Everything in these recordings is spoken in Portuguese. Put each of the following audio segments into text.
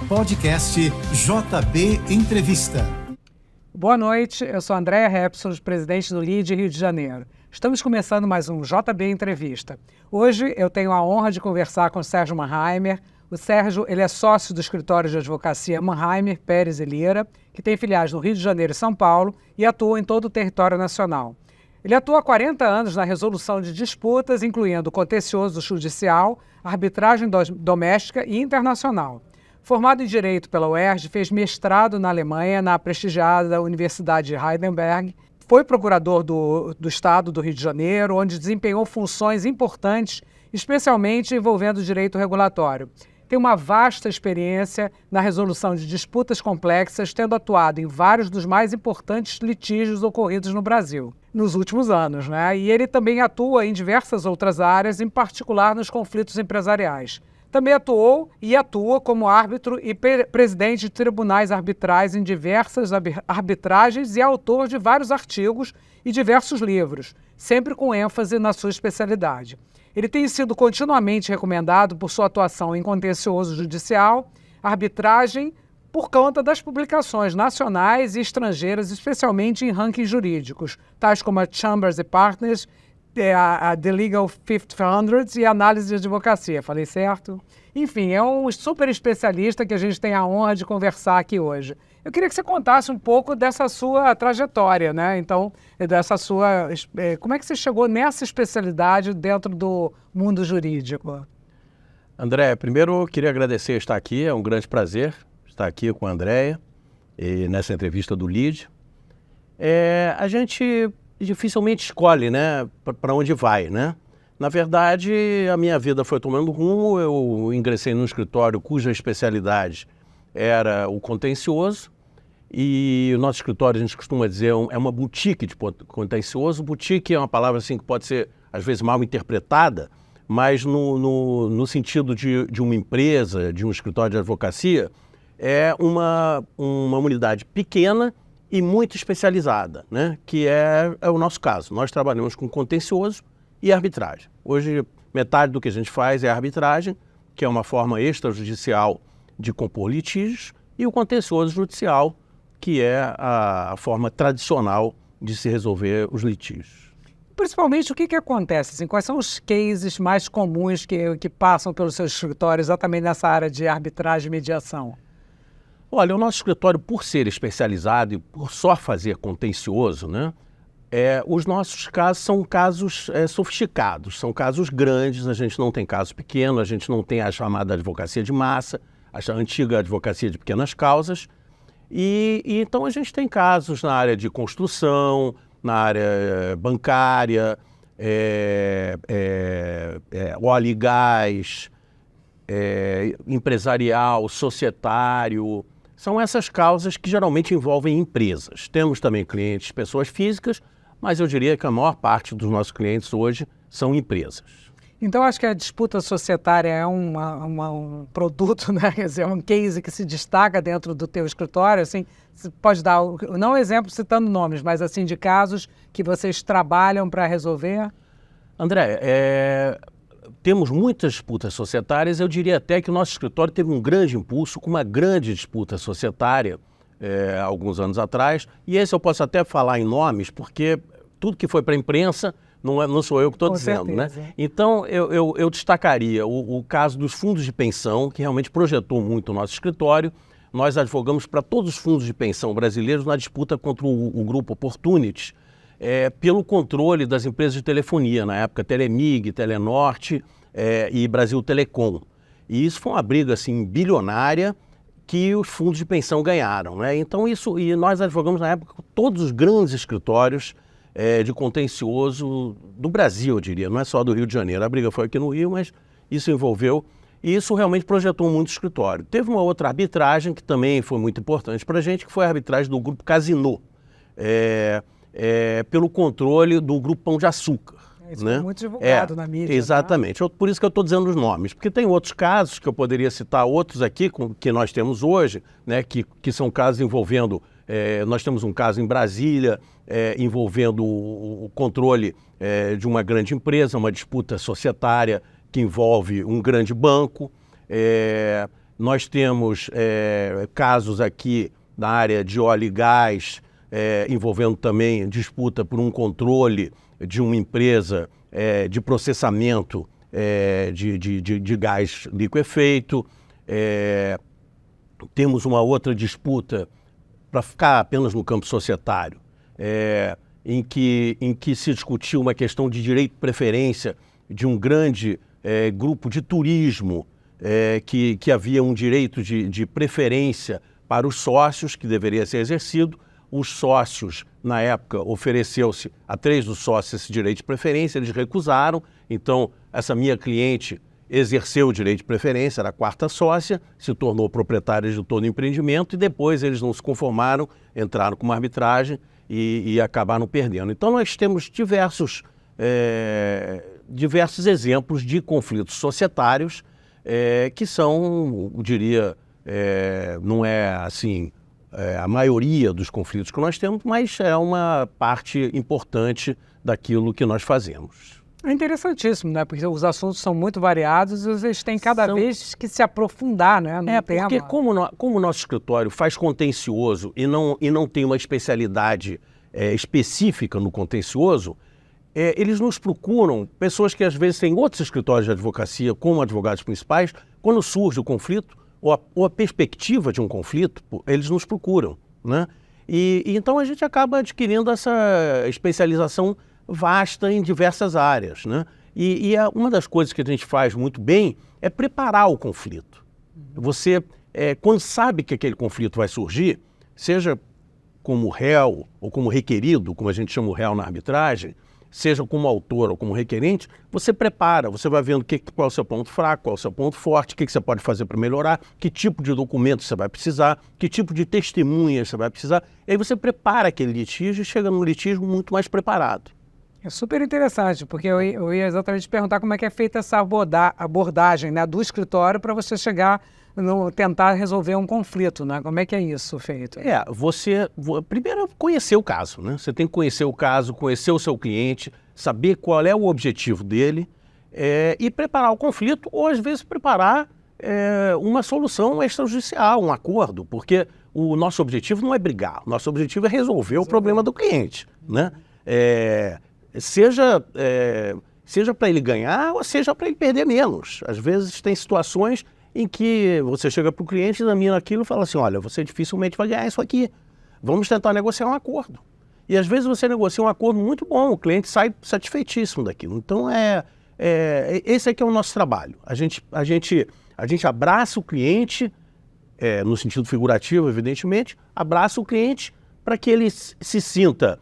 Podcast JB Entrevista. Boa noite, eu sou Andréa Repson, presidente do LIDE Rio de Janeiro. Estamos começando mais um JB Entrevista. Hoje eu tenho a honra de conversar com o Sérgio Mannheimer. O Sérgio ele é sócio do escritório de advocacia Mannheimer, Pérez e Lira, que tem filiais no Rio de Janeiro e São Paulo e atua em todo o território nacional. Ele atua há 40 anos na resolução de disputas, incluindo contencioso judicial, arbitragem doméstica e internacional. Formado em Direito pela UERJ, fez mestrado na Alemanha, na prestigiada Universidade de Heidelberg. Foi procurador do Estado do Rio de Janeiro, onde desempenhou funções importantes, especialmente envolvendo o direito regulatório. Tem uma vasta experiência na resolução de disputas complexas, tendo atuado em vários dos mais importantes litígios ocorridos no Brasil nos últimos anos, né? E ele também atua em diversas outras áreas, em particular nos conflitos empresariais. Também atuou e atua como árbitro e presidente de tribunais arbitrais em diversas arbitragens e autor de vários artigos e diversos livros, sempre com ênfase na sua especialidade. Ele tem sido continuamente recomendado por sua atuação em contencioso judicial, arbitragem, por conta das publicações nacionais e estrangeiras, especialmente em rankings jurídicos, tais como a Chambers & Partners, a The Legal 500 e a Análise de Advocacia. Falei certo? Enfim, é um super especialista que a gente tem a honra de conversar aqui hoje. Eu queria que você contasse um pouco dessa sua trajetória, né? Então, dessa sua... Como é que você chegou nessa especialidade dentro do mundo jurídico? André, primeiro eu queria agradecer estar aqui, é um grande prazer estar aqui com a Andréia e nessa entrevista do LIDE. A gente dificilmente escolhe, né, para onde vai, né? Na verdade, a minha vida foi tomando rumo, eu ingressei num escritório cuja especialidade era o contencioso, e o nosso escritório, a gente costuma dizer, é uma boutique de contencioso. Boutique é uma palavra assim que pode ser, às vezes, mal interpretada, mas no sentido de uma empresa, de um escritório de advocacia, é uma unidade pequena e muito especializada, né? Que é o nosso caso. Nós trabalhamos com contencioso e arbitragem. Hoje, metade do que a gente faz é arbitragem, que é uma forma extrajudicial de compor litígios, e o contencioso judicial, que é a forma tradicional de se resolver os litígios. Principalmente, o que acontece? Assim, quais são os cases mais comuns que passam pelo seu escritório exatamente nessa área de arbitragem e mediação? Olha, o nosso escritório, por ser especializado e por só fazer contencioso, né, os nossos casos são casos sofisticados, são casos grandes, a gente não tem casos pequenos, a gente não tem a chamada advocacia de massa, a antiga advocacia de pequenas causas, e então a gente tem casos na área de construção, na área bancária, óleo e gás, empresarial, societário. São essas causas que geralmente envolvem empresas. Temos também clientes, pessoas físicas, mas eu diria que a maior parte dos nossos clientes hoje são empresas. Então, acho que a disputa societária é um produto, né? Quer dizer, é um case que se destaca dentro do teu escritório. Assim, você pode dar, não um exemplo citando nomes, mas assim, de casos que vocês trabalham para resolver? André, temos muitas disputas societárias. Eu diria até que o nosso escritório teve um grande impulso com uma grande disputa societária alguns anos atrás. E esse eu posso até falar em nomes, porque tudo que foi para a imprensa não sou eu que estou dizendo, certeza, né? Então, eu destacaria o caso dos fundos de pensão, que realmente projetou muito o nosso escritório. Nós advogamos para todos os fundos de pensão brasileiros na disputa contra o grupo Opportunity, pelo controle das empresas de telefonia, na época Telemig, Telenorte e Brasil Telecom. E isso foi uma briga assim, bilionária que os fundos de pensão ganharam, né? Então e nós advogamos na época com todos os grandes escritórios de contencioso do Brasil, eu diria, não é só do Rio de Janeiro. A briga foi aqui no Rio, mas isso envolveu, e isso realmente projetou muito o escritório. Teve uma outra arbitragem que também foi muito importante para a gente, que foi a arbitragem do Grupo Casino, pelo controle do Grupo Pão de Açúcar. Isso né? foi muito divulgado na mídia. Exatamente. Tá? Por isso que eu estou dizendo os nomes, porque tem outros casos que eu poderia citar, outros aqui que nós temos hoje, né, que são casos envolvendo, nós temos um caso em Brasília, envolvendo o controle de uma grande empresa, uma disputa societária que envolve um grande banco. Nós temos casos aqui na área de óleo e gás, envolvendo também disputa por um controle de uma empresa de processamento de gás liquefeito. Temos uma outra disputa, para ficar apenas no campo societário, em que se discutiu uma questão de direito de preferência de um grande grupo de turismo, que havia um direito de preferência para os sócios, que deveria ser exercido. Os sócios, na época, ofereceu-se a 3 dos sócios esse direito de preferência, eles recusaram. Então, essa minha cliente exerceu o direito de preferência, era a 4ª sócia, se tornou proprietária de todo o empreendimento e depois eles não se conformaram, entraram com uma arbitragem e acabaram perdendo. Então, nós temos diversos exemplos de conflitos societários que são, eu diria, não é assim a maioria dos conflitos que nós temos, mas é uma parte importante daquilo que nós fazemos. É interessantíssimo, né? Porque os assuntos são muito variados e eles têm cada vez que se aprofundar, né, no tema. Porque como o nosso escritório faz contencioso e não tem uma especialidade específica no contencioso, eles nos procuram, pessoas que às vezes têm outros escritórios de advocacia como advogados principais, quando surge o conflito ou a perspectiva de um conflito, eles nos procuram, né? E então a gente acaba adquirindo essa especialização vasta em diversas áreas, né? E uma das coisas que a gente faz muito bem é preparar o conflito. Você, quando sabe que aquele conflito vai surgir, seja como réu ou como requerido, como a gente chama o réu na arbitragem, seja como autor ou como requerente, você prepara, você vai vendo qual é o seu ponto fraco, qual é o seu ponto forte, o que você pode fazer para melhorar, que tipo de documento você vai precisar, que tipo de testemunhas você vai precisar. E aí você prepara aquele litígio e chega no litígio muito mais preparado. É super interessante, porque eu ia exatamente perguntar como é que é feita essa abordagem, né, do escritório para você chegar tentar resolver um conflito, né? Como é que é isso feito? Primeiro conhecer o caso, né? Você tem que conhecer o caso, conhecer o seu cliente, saber qual é o objetivo dele e preparar o conflito, ou às vezes preparar uma solução extrajudicial, um acordo, porque o nosso objetivo não é brigar, o nosso objetivo é resolver o problema do cliente, né? Seja para ele ganhar ou seja para ele perder menos. Às vezes tem situações em que você chega para o cliente, examina aquilo e fala assim, olha, você dificilmente vai ganhar isso aqui, vamos tentar negociar um acordo. E às vezes você negocia um acordo muito bom, o cliente sai satisfeitíssimo daquilo. Então esse aqui é o nosso trabalho. A gente abraça o cliente, no sentido figurativo, evidentemente, abraça o cliente para que ele se sinta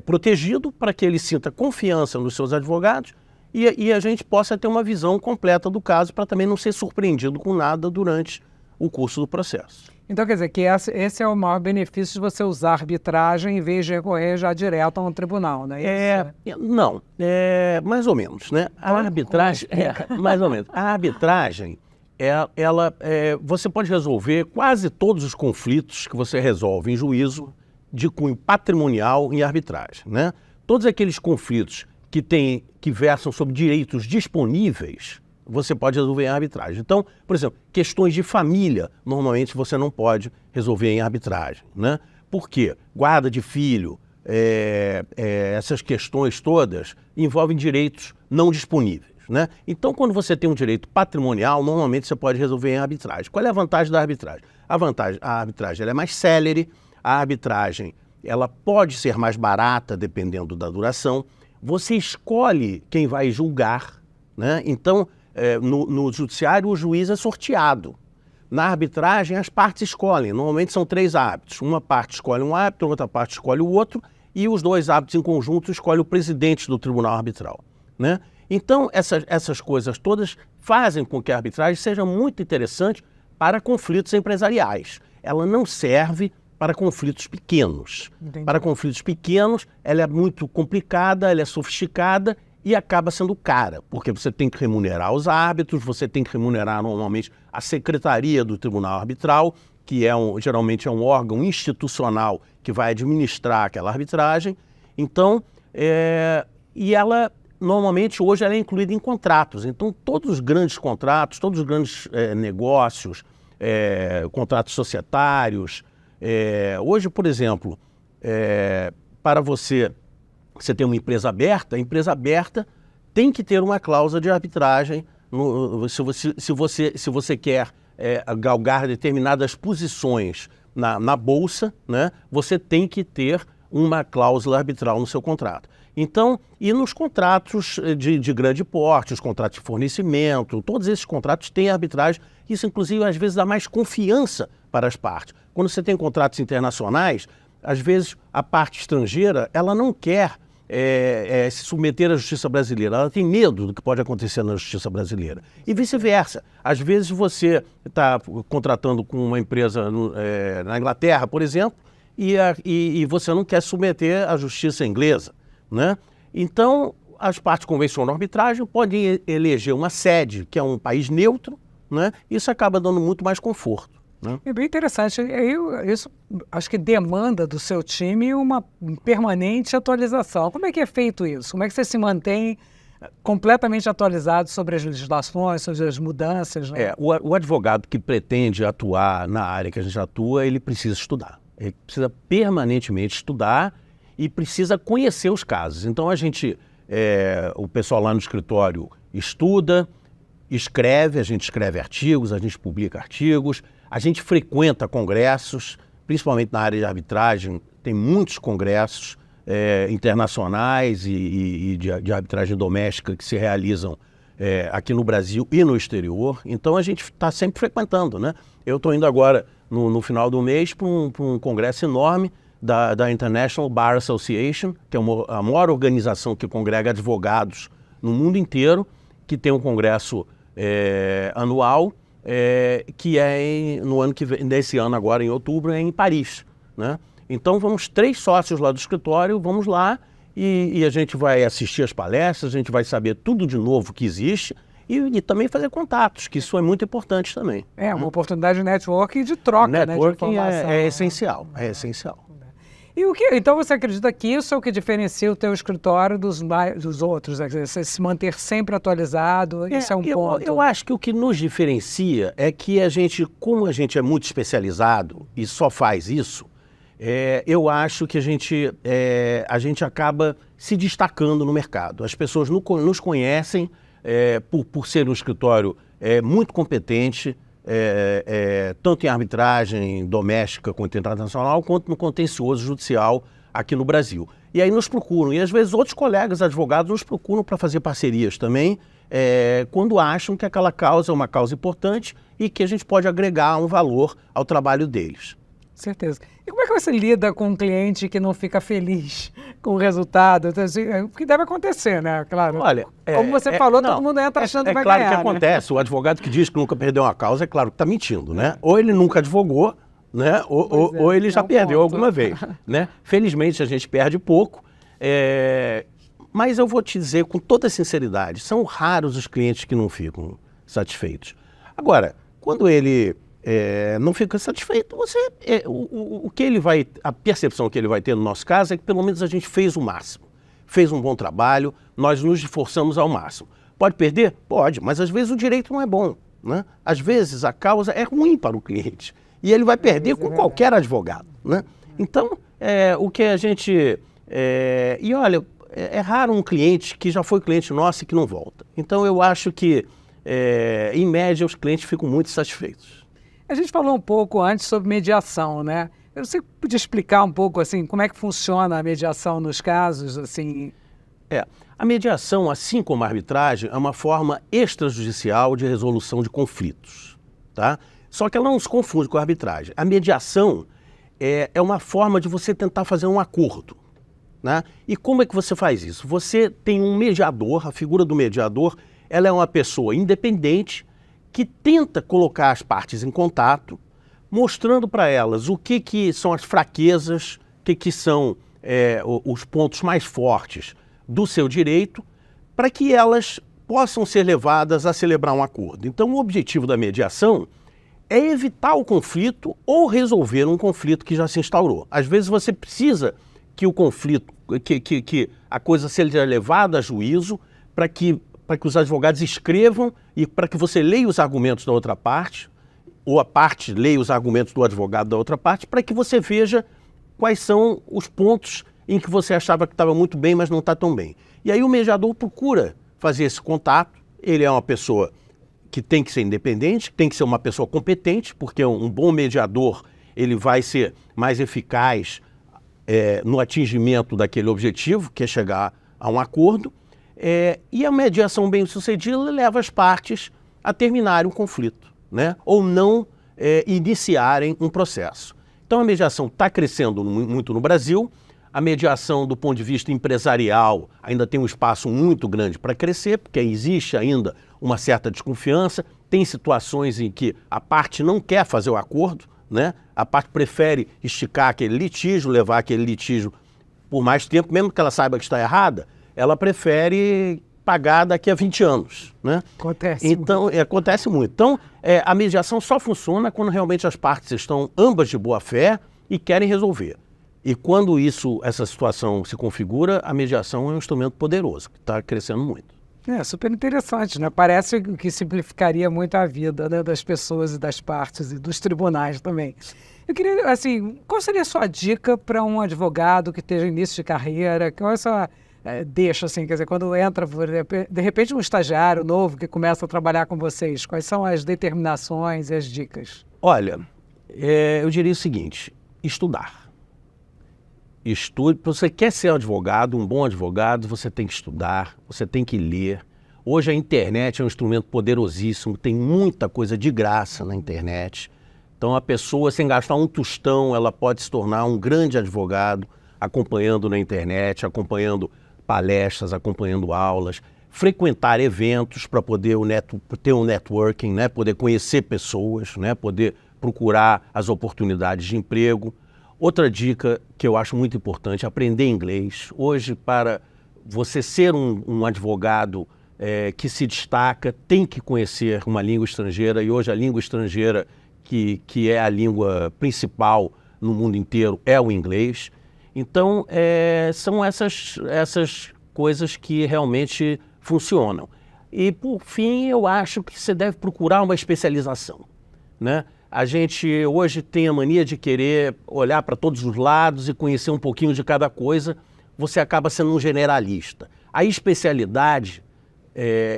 protegido, para que ele sinta confiança nos seus advogados e a gente possa ter uma visão completa do caso para também não ser surpreendido com nada durante o curso do processo. Então quer dizer que esse é o maior benefício de você usar arbitragem em vez de recorrer já direto a um tribunal, não é isso? Não, mais ou menos, né? A arbitragem, mais ou menos. A arbitragem, você pode resolver quase todos os conflitos que você resolve em juízo de cunho patrimonial em arbitragem, né? Todos aqueles conflitos que versam sobre direitos disponíveis, você pode resolver em arbitragem. Então, por exemplo, questões de família, normalmente você não pode resolver em arbitragem, né? Por quê? Guarda de filho, essas questões todas envolvem direitos não disponíveis, né? Então, quando você tem um direito patrimonial, normalmente você pode resolver em arbitragem. Qual é a vantagem da arbitragem? A arbitragem ela é mais célere, a arbitragem ela pode ser mais barata, dependendo da duração. Você escolhe quem vai julgar, né? Então, no judiciário, o juiz é sorteado. Na arbitragem, as partes escolhem. Normalmente são 3 árbitros. Uma parte escolhe um árbitro, outra parte escolhe o outro, e os 2 árbitros em conjunto escolhem o presidente do tribunal arbitral, né? Então, essas coisas todas fazem com que a arbitragem seja muito interessante para conflitos empresariais. Ela não serve para conflitos pequenos. Entendi. Para conflitos pequenos, ela é muito complicada, ela é sofisticada e acaba sendo cara, porque você tem que remunerar os árbitros, você tem que remunerar normalmente a secretaria do tribunal arbitral, que geralmente é um órgão institucional que vai administrar aquela arbitragem. Então, e ela normalmente hoje ela é incluída em contratos. Então, todos os grandes contratos, todos os grandes negócios, contratos societários. Hoje, por exemplo, para você ter uma empresa aberta, a empresa aberta tem que ter uma cláusula de arbitragem se você quer galgar determinadas posições na bolsa, né, você tem que ter uma cláusula arbitral no seu contrato. Então, e nos contratos de grande porte, os contratos de fornecimento, todos esses contratos têm arbitragem. Isso, inclusive, às vezes dá mais confiança para as partes. Quando você tem contratos internacionais, às vezes a parte estrangeira ela não quer se submeter à justiça brasileira, ela tem medo do que pode acontecer na justiça brasileira. E vice-versa. Às vezes você está contratando com uma empresa na Inglaterra, por exemplo, e você não quer submeter à justiça inglesa, né? Então, as partes convencionam a arbitragem, podem eleger uma sede, que é um país neutro, né? Isso acaba dando muito mais conforto. É bem interessante. Isso acho que demanda do seu time uma permanente atualização. Como é que é feito isso? Como é que você se mantém completamente atualizado sobre as legislações, sobre as mudanças, né? O advogado que pretende atuar na área que a gente atua, ele precisa estudar. Ele precisa permanentemente estudar e precisa conhecer os casos. Então, o pessoal lá no escritório estuda, escreve, a gente escreve artigos, a gente publica artigos, a gente frequenta congressos, principalmente na área de arbitragem, tem muitos congressos internacionais e de arbitragem doméstica que se realizam aqui no Brasil e no exterior. Então a gente está sempre frequentando, né? Eu estou indo agora, no final do mês, para um congresso enorme da International Bar Association, que é a maior organização que congrega advogados no mundo inteiro, que tem um congresso anual, que no ano que vem, desse ano agora, em outubro, em Paris, né? Então vamos 3 sócios lá do escritório, vamos lá e a gente vai assistir as palestras, a gente vai saber tudo de novo que existe e também fazer contatos, que isso é muito importante também. Uma oportunidade de networking e de troca, networking, né, de informação. É essencial, é essencial. Então você acredita que isso é o que diferencia o teu escritório dos outros? Você se manter sempre atualizado, isso é um ponto. Eu acho que o que nos diferencia é que como a gente é muito especializado e só faz isso, eu acho que a gente acaba se destacando no mercado. As pessoas nos conhecem por ser um escritório muito competente, tanto em arbitragem doméstica quanto internacional, quanto no contencioso judicial aqui no Brasil. E aí nos procuram, e às vezes outros colegas advogados nos procuram para fazer parcerias também, quando acham que aquela causa é uma causa importante e que a gente pode agregar um valor ao trabalho deles. Certeza. E como é que você lida com um cliente que não fica feliz com o resultado? Então, assim, o que deve acontecer, né? Claro. Olha, como você falou, todo mundo entra achando que vai ganhar. É ganhar, claro que acontece. O advogado que diz que nunca perdeu uma causa, é claro que está mentindo, né? Ou ele nunca advogou, né? Ou ele já perdeu alguma vez, né? Felizmente a gente perde pouco, mas eu vou te dizer com toda sinceridade, são raros os clientes que não ficam satisfeitos. Agora, quando ele não fica satisfeito, a percepção que ele vai ter no nosso caso é que pelo menos a gente fez o máximo, fez um bom trabalho, nós nos esforçamos ao máximo. Pode perder? Pode, mas às vezes o direito não é bom, né? Às vezes a causa é ruim para o cliente e ele vai perder com qualquer advogado, né? Então, o que a gente... e olha, é raro um cliente que já foi cliente nosso e que não volta. Então eu acho que, em média, os clientes ficam muito satisfeitos. A gente falou um pouco antes sobre mediação, né? Você podia explicar um pouco, assim, como é que funciona a mediação nos casos, assim? A mediação, assim como a arbitragem, é uma forma extrajudicial de resolução de conflitos, tá? Só que ela não se confunde com a arbitragem. A mediação é uma forma de você tentar fazer um acordo, né? E como é que você faz isso? Você tem um mediador, a figura do mediador, ela é uma pessoa independente, que tenta colocar as partes em contato, mostrando para elas o que são as fraquezas, o que são os pontos mais fortes do seu direito, para que elas possam ser levadas a celebrar um acordo. Então, o objetivo da mediação é evitar o conflito ou resolver um conflito que já se instaurou. Às vezes você precisa que o conflito que a coisa seja levada a juízo, para que os advogados escrevam e para que você leia os argumentos da outra parte, ou a parte leia os argumentos do advogado da outra parte, para que você veja quais são os pontos em que você achava que estava muito bem, mas não está tão bem. E aí o mediador procura fazer esse contato. Ele é uma pessoa que tem que ser independente, tem que ser uma pessoa competente, porque um bom mediador ele vai ser mais eficaz no atingimento daquele objetivo, que é chegar a um acordo. E a mediação bem-sucedida leva as partes a terminarem um conflito, né? Ou não iniciarem um processo. Então a mediação está crescendo muito no Brasil. A mediação do ponto de vista empresarial ainda tem um espaço muito grande para crescer, porque existe ainda uma certa desconfiança. Tem situações em que a parte não quer fazer o acordo, né? A parte prefere esticar aquele litígio, levar aquele litígio por mais tempo, mesmo que ela saiba que está errada, ela prefere pagar daqui a 20 anos, né? Acontece muito. Então, a mediação só funciona quando realmente as partes estão ambas de boa fé e querem resolver. E quando essa situação se configura, a mediação é um instrumento poderoso, que está crescendo muito. Super interessante, né? Parece que simplificaria muito a vida, né, das pessoas e das partes e dos tribunais também. Eu queria, assim, qual seria a sua dica para um advogado que esteja em início de carreira? Qual é a sua deixa, assim, quer dizer, quando entra, de repente, um estagiário novo que começa a trabalhar com vocês, quais são as determinações e as dicas? Olha, eu diria o seguinte, estudar. Estude. Se você quer ser advogado, um bom advogado, você tem que estudar, você tem que ler. Hoje a internet é um instrumento poderosíssimo, tem muita coisa de graça na internet. Então a pessoa, sem gastar um tostão, ela pode se tornar um grande advogado, acompanhando na internet, acompanhando palestras, acompanhando aulas, frequentar eventos para poder ter um networking, né? Poder conhecer pessoas, né? Poder procurar as oportunidades de emprego. Outra dica que eu acho muito importante, aprender inglês. Hoje, para você ser um advogado que se destaca, tem que conhecer uma língua estrangeira, e hoje a língua estrangeira que é a língua principal no mundo inteiro é o inglês. Então, são essas coisas que realmente funcionam. E, por fim, eu acho que você deve procurar uma especialização, né? A gente hoje tem a mania de querer olhar para todos os lados e conhecer um pouquinho de cada coisa. Você acaba sendo um generalista. A especialidade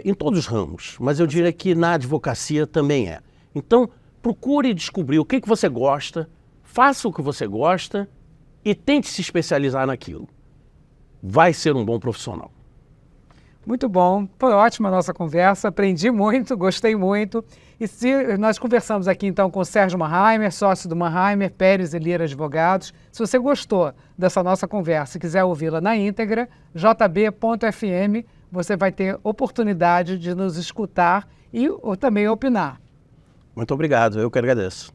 em todos os ramos, mas eu diria que na advocacia também é. Então, procure descobrir o que você gosta, faça o que você gosta e tente se especializar naquilo. Vai ser um bom profissional. Muito bom, foi ótima a nossa conversa, aprendi muito, gostei muito. E nós conversamos aqui então com o Sérgio Mannheimer, sócio do Mannheimer, Pérez e Lira Advogados. Se você gostou dessa nossa conversa e quiser ouvi-la na íntegra, jb.fm, você vai ter oportunidade de nos escutar e ou também opinar. Muito obrigado, eu que agradeço.